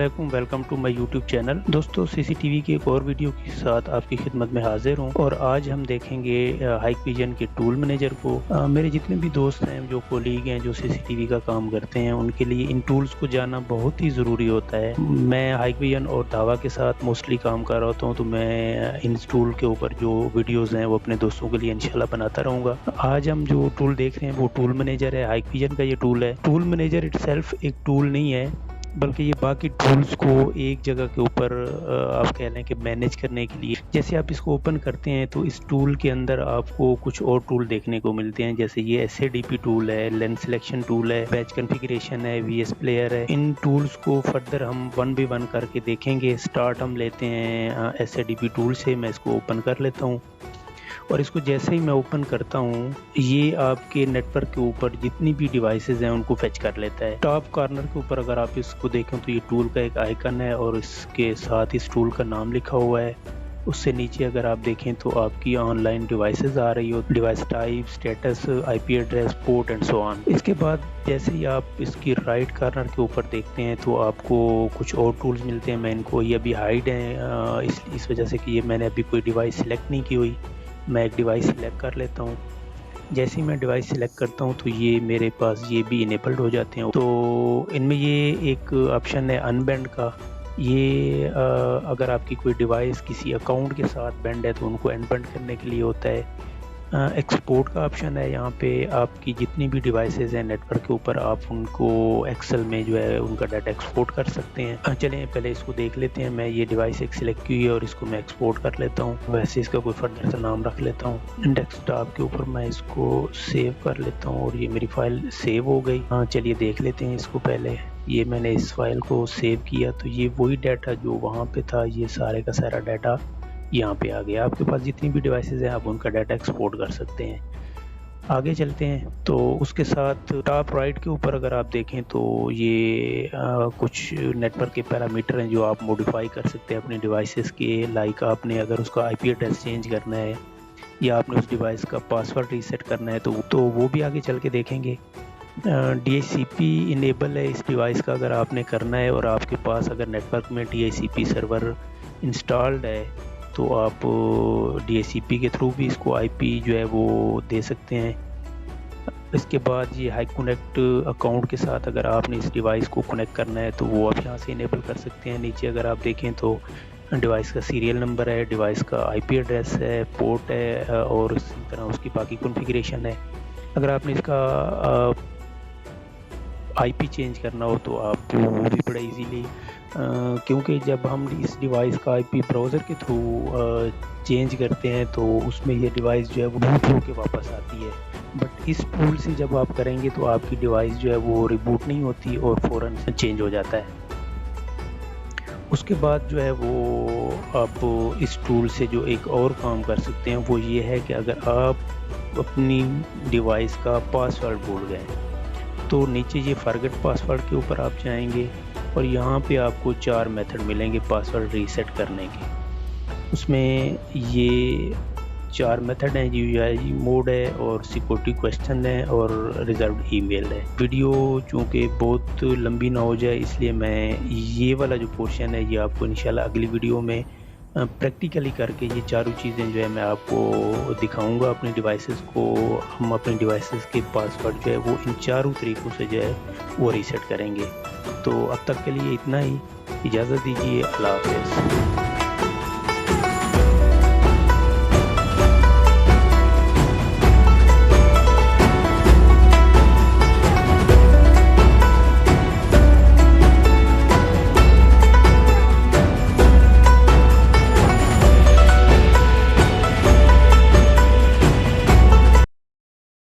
वालेकुम, welcome to my YouTube channel. दोस्तों, CCTV की एक और वीडियो के साथ आपकी खिदमत में हाजिर हूं और आज हम देखेंगे हाइकविजन के टूल मैनेजर को। मेरे जितने भी दोस्त हैं, जो कोलीग हैं, जो सीसीटीवी का काम करते हैं, उनके लिए इन टूल्स को जानना बहुत ही ज़रूरी होता है। मैं हाइकविजन और दावा के साथ मोस्टली काम कर रहा होता हूँ, तो मैं इन टूल के ऊपर जो वीडियोज़ हैं वो अपने दोस्तों के लिए इंशाल्लाह बनाता रहूँगा। आज हम जो टूल देख रहे हैं वो टूल मैनेजर है, हाइकविजन का ये टूल है। टूल मैनेजर इटसेल्फ एक टूल नहीं है, बल्कि ये बाकी टूल्स को एक जगह के ऊपर आप कह लें कि मैनेज करने के लिए। जैसे आप इसको ओपन करते हैं तो इस टूल के अंदर आपको कुछ और टूल देखने को मिलते हैं, जैसे ये SADP टूल है, लेंस सिलेक्शन टूल है, बैच कॉन्फ़िगरेशन है, VS प्लेयर है। इन टूल्स को फर्दर हम 1 बाय 1 करके देखेंगे। स्टार्ट हम लेते हैं SADP टूल से। मैं इसको ओपन कर लेता हूँ और इसको जैसे ही मैं ओपन करता हूँ, ये आपके नेटवर्क के ऊपर जितनी भी डिवाइसेस हैं उनको फेच कर लेता है। टॉप कॉर्नर के ऊपर अगर आप इसको देखें तो ये टूल का एक आइकन है और इसके साथ इस टूल का नाम लिखा हुआ है। उससे नीचे अगर आप देखें तो आपकी ऑनलाइन डिवाइसेस आ रही हो, device type, status, IP address, port and so on. इसके बाद जैसे ही आप इसकी राइट कॉर्नर के ऊपर देखते हैं तो आपको कुछ और टूल्स मिलते हैं। मैं इनको, ये अभी हाइड हैं इस वजह से कि ये मैंने अभी कोई डिवाइस सिलेक्ट नहीं की हुई। मैं एक डिवाइस सिलेक्ट कर लेता हूँ। जैसे ही मैं डिवाइस सिलेक्ट करता हूँ तो ये मेरे पास ये भी इनेबल्ड हो जाते हैं। तो इनमें ये एक ऑप्शन है अनबैंड का। ये अगर आपकी कोई डिवाइस किसी अकाउंट के साथ बैंड है तो उनको अनबैंड करने के लिए होता है। एक्सपोर्ट का ऑप्शन है। यहाँ पे आपकी जितनी भी डिवाइसेस हैं नेटवर्क के ऊपर, आप उनको एक्सेल में जो है उनका डाटा एक्सपोर्ट कर सकते हैं। चलें पहले इसको देख लेते हैं। मैं ये डिवाइस एक सिलेक्ट की है और इसको मैं एक्सपोर्ट कर लेता हूँ। वैसे इसका कोई फर्दर सा नाम रख लेता हूँ। डेस्कटॉप के ऊपर मैं इसको सेव कर लेता हूँ और ये मेरी फाइल सेव हो गई। चलिए देख लेते हैं इसको। पहले ये मैंने इस फाइल को सेव किया तो ये वही डाटा जो वहाँ पे था, ये सारे का सारा डाटा यहाँ पे आ गया। आपके पास जितनी भी डिवाइसेस हैं आप उनका डाटा एक्सपोर्ट कर सकते हैं। आगे चलते हैं तो उसके साथ टॉप राइट के ऊपर अगर आप देखें तो ये कुछ नेटवर्क के पैरामीटर हैं जो आप मॉडिफाई कर सकते हैं अपने डिवाइसेस के। लाइक आपने अगर उसका IP एड्रेस चेंज करना है या आपने उस डिवाइस का पासवर्ड रीसेट करना है तो वो भी आगे चल के देखेंगे। DHCP इनेबल है इस डिवाइस का अगर आपने करना है और आपके पास अगर नेटवर्क में DHCP सर्वर इंस्टॉल्ड है तो आप DHCP के थ्रू भी इसको IP जो है वो दे सकते हैं। इसके बाद ये हाई कनेक्ट अकाउंट के साथ अगर आपने इस डिवाइस को कनेक्ट करना है तो वो आप यहाँ से इनेबल कर सकते हैं। नीचे अगर आप देखें तो डिवाइस का सीरियल नंबर है, डिवाइस का IP एड्रेस है, पोर्ट है और इसी तरह उसकी बाकी कॉन्फ़िगरेशन है। अगर आपने इसका IP चेंज करना हो तो आप वो भी बड़ा इजीली, क्योंकि जब हम इस डिवाइस का IP ब्राउज़र के थ्रू चेंज करते हैं तो उसमें ये डिवाइस जो है वो बूट होकर वापस आती है। बट इस टूल से जब आप करेंगे तो आपकी डिवाइस जो है वो रिबूट नहीं होती और फ़ौरन चेंज हो जाता है। उसके बाद जो है वो आप इस टूल से जो एक और काम कर सकते हैं वो ये है कि अगर आप अपनी डिवाइस का पासवर्ड भूल गए तो नीचे ये फॉरगेट पासवर्ड के ऊपर आप जाएंगे और यहाँ पे आपको 4 मेथड मिलेंगे पासवर्ड रीसेट करने के। उसमें ये 4 मेथड हैं, UIG मोड है और सिक्योरिटी क्वेश्चन है और रिजर्व्ड ईमेल है। वीडियो चूँकि बहुत लंबी ना हो जाए इसलिए मैं ये वाला जो पोर्शन है ये आपको इंशाल्लाह अगली वीडियो में प्रैक्टिकली करके ये चारों चीज़ें जो है मैं आपको दिखाऊंगा। अपनी डिवाइसेस को हम अपनी डिवाइसेस के पासवर्ड जो है वो इन चारों तरीक़ों से जो है वो रीसेट करेंगे। तो अब तक के लिए इतना ही। इजाज़त दीजिए। अल्लाह हाफ़िज़।